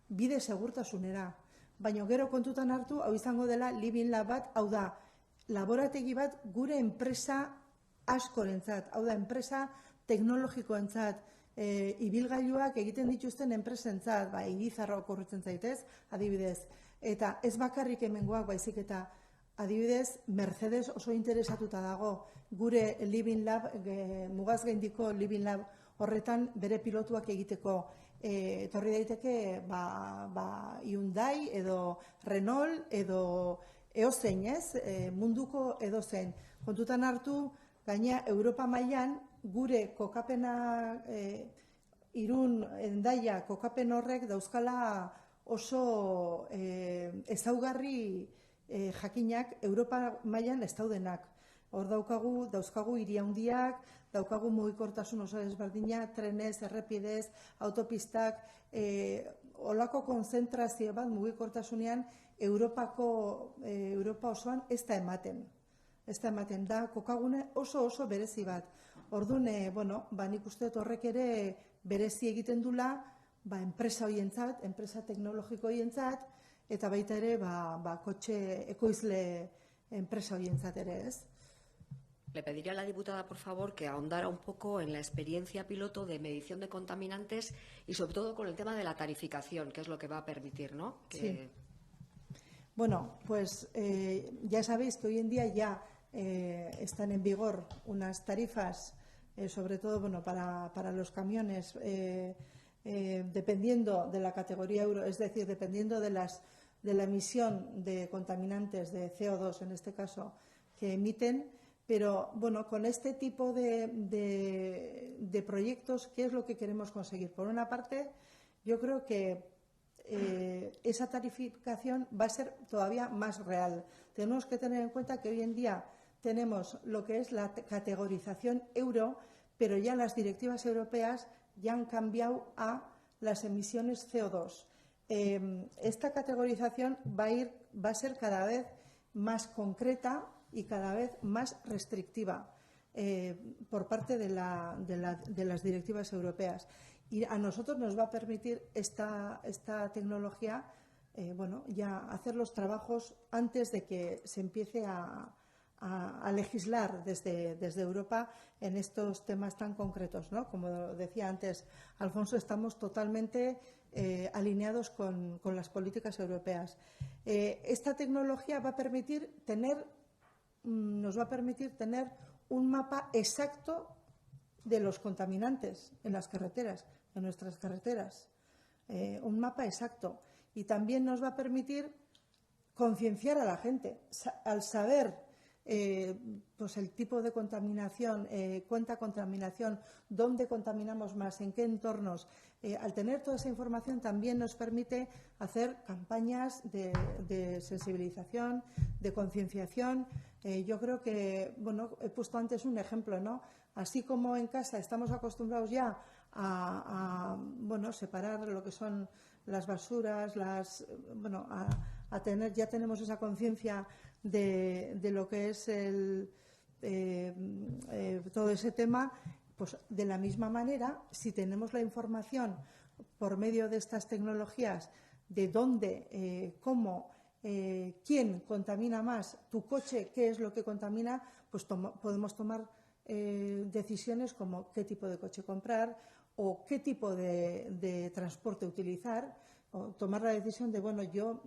bide segurtasunera. Baina gero kontutan hartu, hau izango dela Living Lab bat, hau da, laborategi bat gure enpresa askorentzat, hau da, enpresa teknologikoentzat, ibilgailuak egiten dituzten enpresentzat, Irizarra okurritzen zaitez, adibidez, eta ez bakarrik hemengoak, baizik eta adibidez, Mercedes oso interesatuta dago gure Living Lab, mugaz gaindiko Living Lab horretan bere pilotuak egiteko. Etorri daiteke Hyundai edo Renault edo eozein, ez? Munduko edozein. Kontutan hartu, gaina Europa mailan gure kokapena, Irun, Hendaia, kokapen horrek dauzkala oso ezaugarri jakinak Europa mailan ez daudenak. Hor dauzkagu hiri handiak, daukagu mugikortasun oso desberdina, trenez, errepidez, autopistak, olako konzentrazio bat mugikortasunean Europa osoan ez da ematen. Ez da ematen da, kokagune oso berezi bat. Orduan, nik uste horrek ere berezi egiten dula, enpresa horientzat, enpresa teknologiko horientzat, eta baita ere, kotxe ekoizle enpresa horientzat ere, ez? Le pediría a la diputada, por favor, que ahondara un poco en la experiencia piloto de medición de contaminantes y sobre todo con el tema de la tarificación, que es lo que va a permitir, ¿no? Sí. Bueno, pues ya sabéis que hoy en día ya están en vigor unas tarifas, sobre todo para los camiones, dependiendo de la categoría euro, es decir, dependiendo de la emisión de contaminantes de CO2, en este caso, que emiten. Pero, con este tipo de proyectos, ¿qué es lo que queremos conseguir? Por una parte, yo creo que esa tarificación va a ser todavía más real. Tenemos que tener en cuenta que hoy en día tenemos lo que es la categorización euro, pero ya las directivas europeas ya han cambiado a las emisiones CO2. Esta categorización va a ser cada vez más concreta y cada vez más restrictiva por parte de las directivas europeas. Y a nosotros nos va a permitir esta tecnología ya hacer los trabajos antes de que se empiece a legislar desde Europa en estos temas tan concretos, ¿no? Como decía antes Alfonso, estamos totalmente alineados con las políticas europeas. Esta tecnología nos va a permitir tener un mapa exacto de los contaminantes en las carreteras, en nuestras carreteras. Un mapa exacto. Y también nos va a permitir concienciar a la gente. Al saber pues el tipo de contaminación, cuánta contaminación, dónde contaminamos más, en qué entornos. Al tener toda esa información también nos permite hacer campañas de sensibilización, de concienciación. Yo creo que, bueno, he puesto antes un ejemplo, ¿no? Así como en casa estamos acostumbrados ya a separar lo que son las basuras, ya tenemos esa conciencia de lo que es todo ese tema. Pues de la misma manera, si tenemos la información por medio de estas tecnologías de dónde, cómo, quién contamina más, tu coche, qué es lo que contamina, pues podemos tomar decisiones como qué tipo de coche comprar o qué tipo de transporte utilizar, o tomar la decisión de, bueno, yo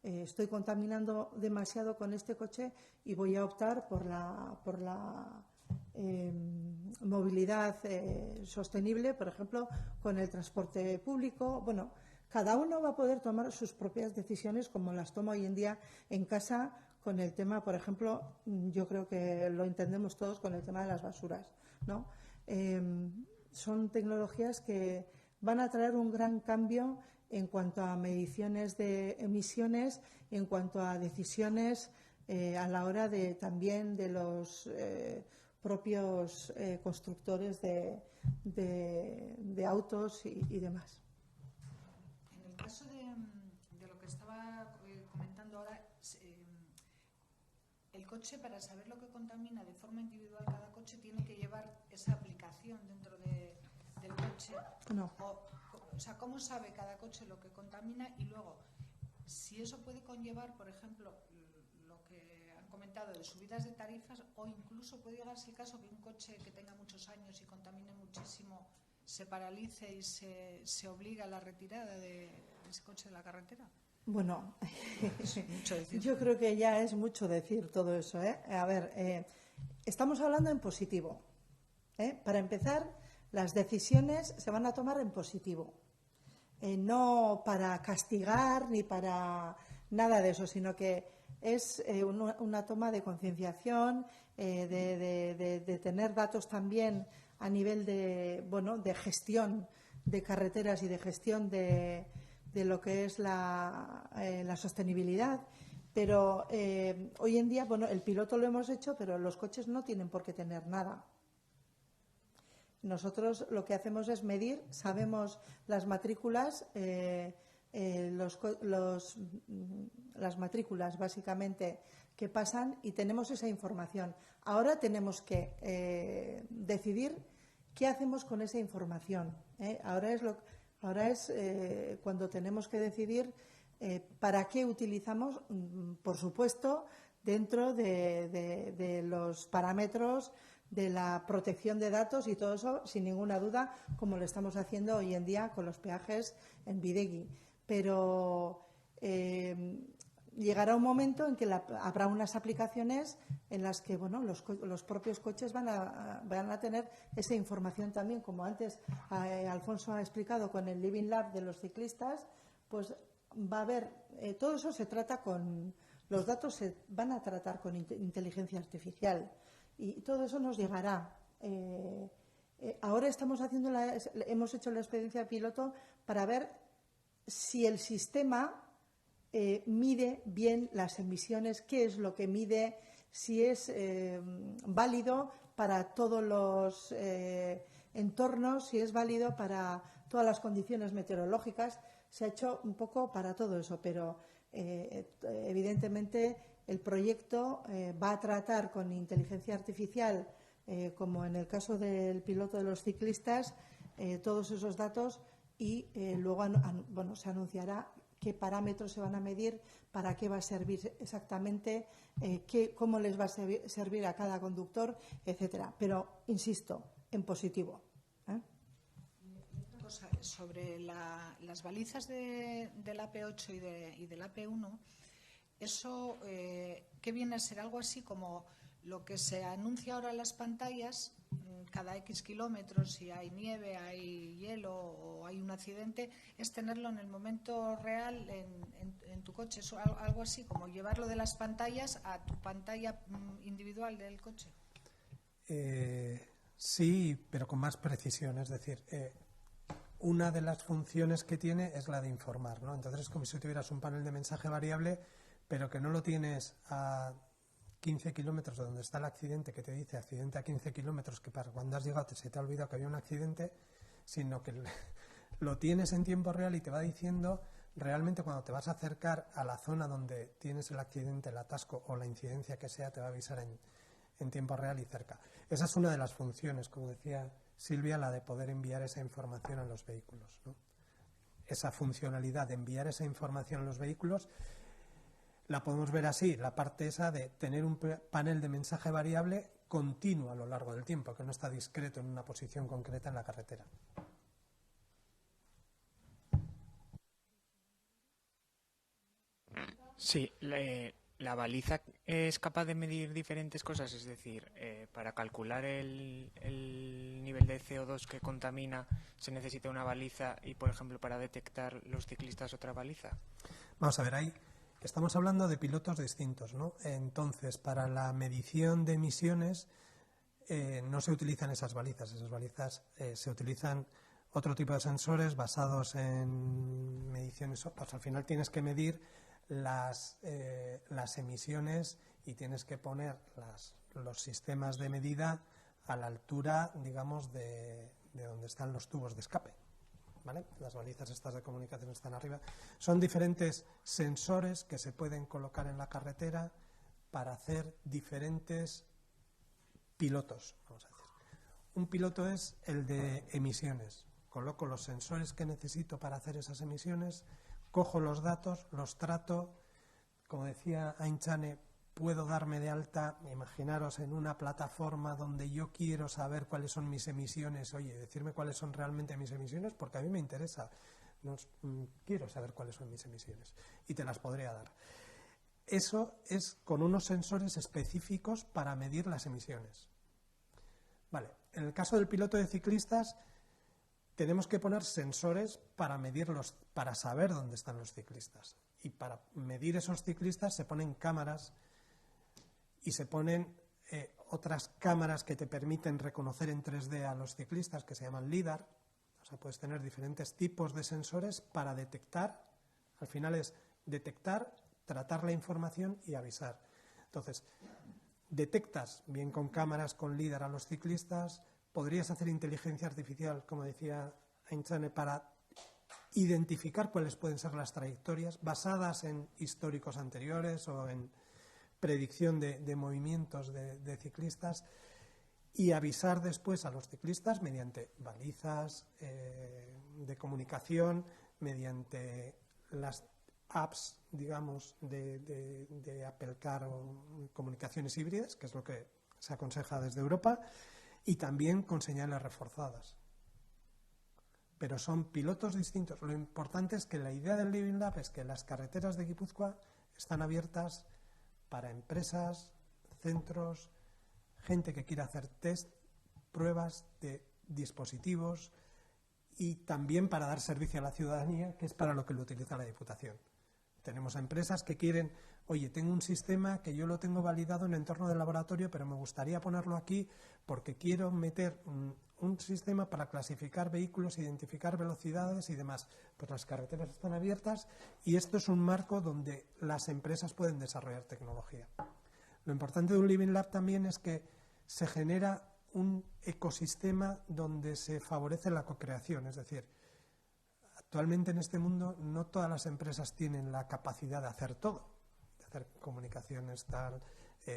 estoy contaminando demasiado con este coche y voy a optar por la movilidad sostenible, por ejemplo, con el transporte público. Bueno, cada uno va a poder tomar sus propias decisiones como las toma hoy en día en casa con el tema, por ejemplo, yo creo que lo entendemos todos con el tema de las basuras, ¿no? Son tecnologías que van a traer un gran cambio en cuanto a mediciones de emisiones, en cuanto a decisiones a la hora también de los propios constructores de autos y demás. En el caso de lo que estaba comentando ahora, el coche, para saber lo que contamina de forma individual cada coche, tiene que llevar esa aplicación dentro del coche. No. O sea, ¿cómo sabe cada coche lo que contamina? Y luego, si eso puede conllevar, por ejemplo, lo que han comentado de subidas de tarifas, o incluso puede llegarse el caso que un coche que tenga muchos años y contamine muchísimo se paralice y se obliga a la retirada de ese coche de la carretera. Bueno, mucho decir. Yo creo que ya es mucho decir todo eso, ¿eh? A ver, estamos hablando en positivo, ¿eh? Para empezar, las decisiones se van a tomar en positivo, no para castigar ni para nada de eso, sino que es una toma de concienciación, de tener datos también a nivel de gestión de carreteras y de gestión de lo que es la sostenibilidad. Pero hoy en día, bueno, el piloto lo hemos hecho, pero los coches no tienen por qué tener nada. Nosotros lo que hacemos es medir, sabemos las matrículas, las matrículas básicamente que pasan y tenemos esa información. Ahora tenemos que decidir qué hacemos con esa información, ¿eh? Ahora es cuando tenemos que decidir para qué utilizamos, por supuesto, dentro de los parámetros de la protección de datos y todo eso, sin ninguna duda, como lo estamos haciendo hoy en día con los peajes en Bidegui. Pero llegará un momento en que habrá unas aplicaciones en las que, bueno, los propios coches van a tener esa información también, como antes Alfonso ha explicado con el Living Lab de los ciclistas, pues va a haber, todo eso se trata con, los datos se van a tratar con inteligencia artificial y todo eso nos llegará. Ahora hemos hecho la experiencia piloto para ver si el sistema mide bien las emisiones, qué es lo que mide, si es válido para todos los entornos, si es válido para todas las condiciones meteorológicas. Se ha hecho un poco para todo eso, pero evidentemente el proyecto va a tratar con inteligencia artificial, como en el caso del piloto de los ciclistas, todos esos datos y luego se anunciará qué parámetros se van a medir, para qué va a servir exactamente, cómo les va a servir a cada conductor, etcétera. Pero, insisto, en positivo. Otra cosa, sobre las balizas del AP8 y del AP1, eso, ¿qué viene a ser? Algo así como Lo que se anuncia ahora en las pantallas, cada X kilómetros, si hay nieve, hay hielo o hay un accidente, es tenerlo en el momento real en tu coche. Es algo así como llevarlo de las pantallas a tu pantalla individual del coche. Sí, pero con más precisión. Es decir, una de las funciones que tiene es la de informar, ¿no? Entonces es como si tuvieras un panel de mensaje variable, pero que no lo tienes a 15 kilómetros de donde está el accidente, que te dice accidente a 15 kilómetros, que para cuando has llegado se te ha olvidado que había un accidente, sino que lo tienes en tiempo real y te va diciendo realmente cuando te vas a acercar a la zona donde tienes el accidente, el atasco o la incidencia que sea, te va a avisar en tiempo real y cerca. Esa es una de las funciones, como decía Silvia, la de poder enviar esa información a los vehículos, ¿no? Esa funcionalidad de enviar esa información a los vehículos la podemos ver así, la parte esa de tener un panel de mensaje variable continuo a lo largo del tiempo, que no está discreto en una posición concreta en la carretera. Sí, la baliza es capaz de medir diferentes cosas, es decir, para calcular el nivel de CO2 que contamina se necesita una baliza y, por ejemplo, para detectar los ciclistas otra baliza. Vamos a ver, ahí estamos hablando de pilotos distintos, ¿no? Entonces, para la medición de emisiones no se utilizan esas balizas se utilizan otro tipo de sensores basados en mediciones. Pues al final tienes que medir las emisiones y tienes que poner los sistemas de medida a la altura, digamos, de donde están los tubos de escape, ¿vale? Las balizas estas de comunicación están arriba. Son diferentes sensores que se pueden colocar en la carretera para hacer diferentes pilotos, vamos a decir. Un piloto es el de emisiones. Coloco los sensores que necesito para hacer esas emisiones, cojo los datos, los trato, como decía Ainchane, puedo darme de alta, imaginaros, en una plataforma donde yo quiero saber cuáles son mis emisiones, oye, decirme cuáles son realmente mis emisiones, porque a mí me interesa, quiero saber cuáles son mis emisiones, y te las podría dar. Eso es con unos sensores específicos para medir las emisiones. Vale, en el caso del piloto de ciclistas, tenemos que poner sensores para medirlos, para saber dónde están los ciclistas. Y para medir esos ciclistas se ponen cámaras y se ponen otras cámaras que te permiten reconocer en 3D a los ciclistas, que se llaman LIDAR. O sea, puedes tener diferentes tipos de sensores para detectar. Al final es detectar, tratar la información y avisar. Entonces, detectas bien con cámaras, con LIDAR a los ciclistas. Podrías hacer inteligencia artificial, como decía Ainchane, para identificar cuáles pueden ser las trayectorias basadas en históricos anteriores o en predicción de movimientos de ciclistas y avisar después a los ciclistas mediante balizas de comunicación, mediante las apps, digamos, de Apple Car o comunicaciones híbridas, que es lo que se aconseja desde Europa, y también con señales reforzadas. Pero son pilotos distintos. Lo importante es que la idea del Living Lab es que las carreteras de Guipúzcoa están abiertas para empresas, centros, gente que quiera hacer test, pruebas de dispositivos y también para dar servicio a la ciudadanía, que es para lo que lo utiliza la Diputación. Tenemos empresas que quieren, oye, tengo un sistema que yo lo tengo validado en entorno del laboratorio, pero me gustaría ponerlo aquí porque quiero meter un sistema para clasificar vehículos, identificar velocidades y demás. Pues las carreteras están abiertas y esto es un marco donde las empresas pueden desarrollar tecnología. Lo importante de un Living Lab también es que se genera un ecosistema donde se favorece la co-creación, es decir, actualmente en este mundo no todas las empresas tienen la capacidad de hacer todo, de hacer comunicaciones,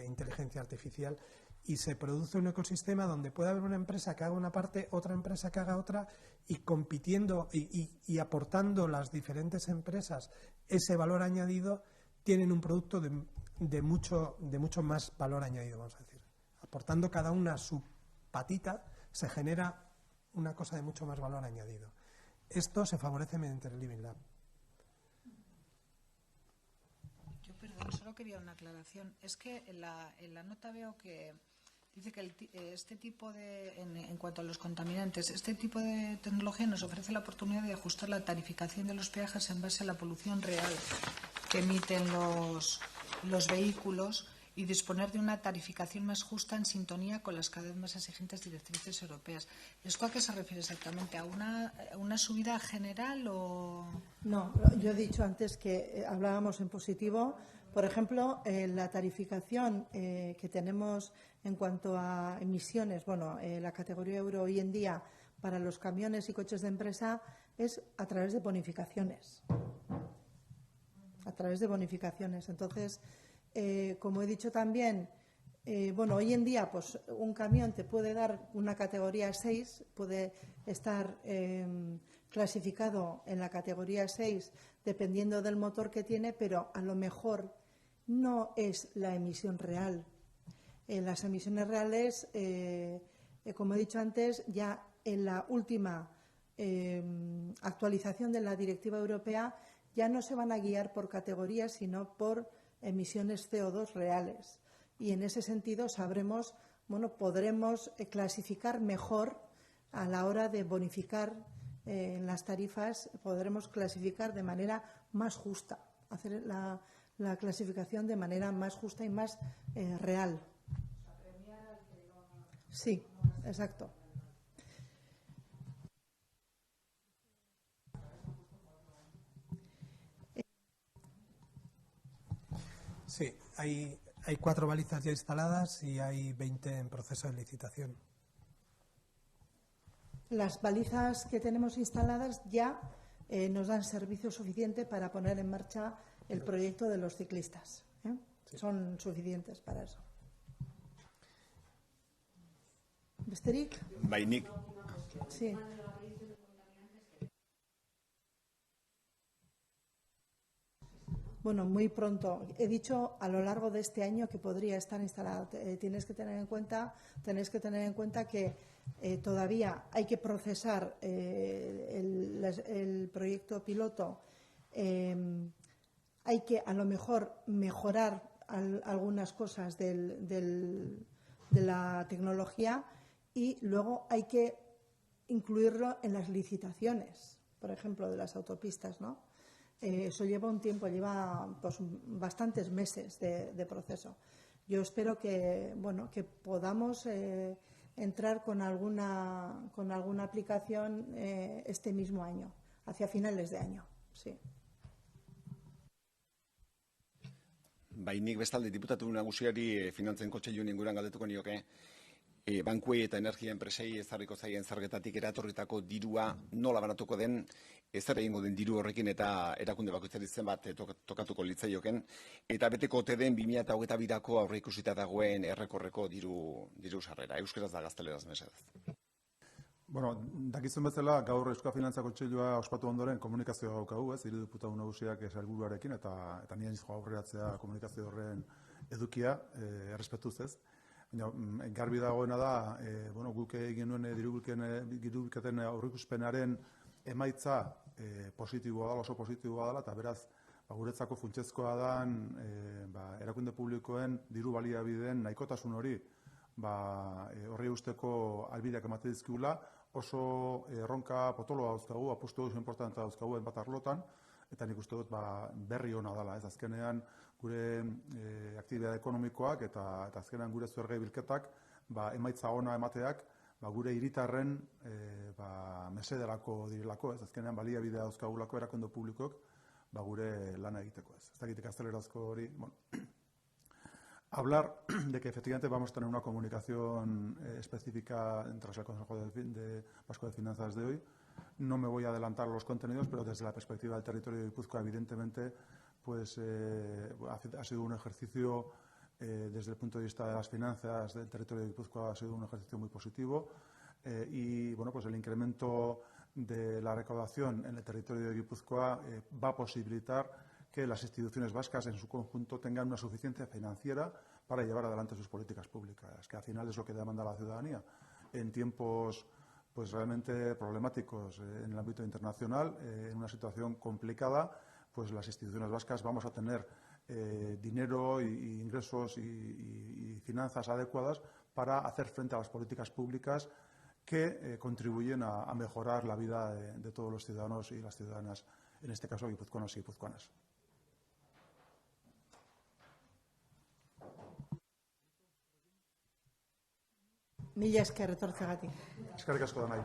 inteligencia artificial, y se produce un ecosistema donde puede haber una empresa que haga una parte, otra empresa que haga otra, y compitiendo y aportando las diferentes empresas ese valor añadido, tienen un producto de mucho más valor añadido, vamos a decir. Aportando cada una su patita, se genera una cosa de mucho más valor añadido. Esto se favorece mediante el Living Lab. Yo, perdón, solo quería una aclaración. Es que en la nota veo que dice que este tipo de, en cuanto a los contaminantes, este tipo de tecnología nos ofrece la oportunidad de ajustar la tarificación de los peajes en base a la polución real que emiten los vehículos y disponer de una tarificación más justa en sintonía con las cada vez más exigentes directrices europeas. ¿Esto a qué se refiere exactamente? ¿A una subida general o...? No, yo he dicho antes que hablábamos en positivo. Por ejemplo, la tarificación que tenemos en cuanto a emisiones, la categoría euro hoy en día para los camiones y coches de empresa es a través de bonificaciones. A través de bonificaciones. Entonces, como he dicho también, hoy en día pues un camión te puede dar una categoría 6, puede estar clasificado en la categoría 6 dependiendo del motor que tiene, pero a lo mejor no es la emisión real. Las emisiones reales, como he dicho antes, ya en la última actualización de la Directiva Europea ya no se van a guiar por categorías, sino por emisiones CO2 reales. Y en ese sentido podremos clasificar mejor a la hora de bonificar en las tarifas, podremos clasificar de manera más justa, hacer la clasificación de manera más justa y más real. Sí, exacto. Sí, hay 4 balizas ya instaladas y hay 20 en proceso de licitación. Las balizas que tenemos instaladas ya nos dan servicio suficiente para poner en marcha el proyecto de los ciclistas. Sí. Son suficientes para eso. ¿Besterik? Bainik. Sí. Bueno, muy pronto. He dicho a lo largo de este año que podría estar instalado. Tenéis que tener en cuenta que todavía hay que procesar el proyecto piloto. Hay que a lo mejor mejorar algunas cosas de la tecnología y luego hay que incluirlo en las licitaciones, por ejemplo, de las autopistas, ¿no? Eso lleva un tiempo, lleva pues bastantes meses de proceso. Yo espero que podamos entrar con alguna aplicación este mismo año, hacia finales de año. Sí. Nik bestalde diputatu nagusiari finantzen kontseiluan inguruan galdetuko nioke. Bankuei eta energia enpresei ezarriko zaien zergetatik eratorritako dirua nola banatuko den, ezer egingo den diru horrekin eta erakunde bakoitzari zenbat tokatuko litzaioken, eta beteko ote den 2022ko aurreikusita dagoen errekorreko diru sarrera. Euskaraz da gazteleraz mesedez. Dakizuen bezala, gaur Euskal Finantza Kontseilua ospatu ondoren komunikazioa daukagu, hiru diputatu nagusiak sailburuarekin eta nien aurreratzea komunikazio horren edukia, errespetuz ez. Garbi dagoena da, guk egin nuen dirubilketen aurreikuspenaren emaitza positiboa dela, oso positiboa dela, eta beraz, guretzako funtsezkoa dan erakunde publikoen diru baliabideen nahikotasun hori horri usteko albideak emate dizkigula, oso erronka potoloa dauzkagu, apustu oso importantea dauzkagu enbat arlotan, eta nik uste dut berri ona dela, ez azkenean gure aktibitate ekonomikoak eta azkenean gure zerga bilketak emaitza ona emateak gure hiritarren mesederako direlako, ez azkenean baliabidea dauzkagulako erakunde publikoek gure lana egiteko ez. Ez dakit gaztelerazko hori, hablar de que efectivamente vamos a tener una comunicación específica tras el Consejo Vasco de Finanzas de hoy. No me voy a adelantar los contenidos, pero desde la perspectiva del territorio de Guipúzcoa, evidentemente, pues ha sido un ejercicio, desde el punto de vista de las finanzas del territorio de Guipúzcoa, ha sido un ejercicio muy positivo. Y bueno, pues el incremento de la recaudación en el territorio de Guipúzcoa va a posibilitar que las instituciones vascas en su conjunto tengan una suficiencia financiera para llevar adelante sus políticas públicas, que al final es lo que demanda la ciudadanía. En tiempos pues realmente problemáticos en el ámbito internacional, en una situación complicada, pues las instituciones vascas vamos a tener dinero y ingresos y finanzas adecuadas para hacer frente a las políticas públicas que contribuyen a mejorar la vida de todos los ciudadanos y las ciudadanas, en este caso guipuzcoanos y guipuzcoanas. Mila esker etortzeagatik. Eskerrik asko denoi.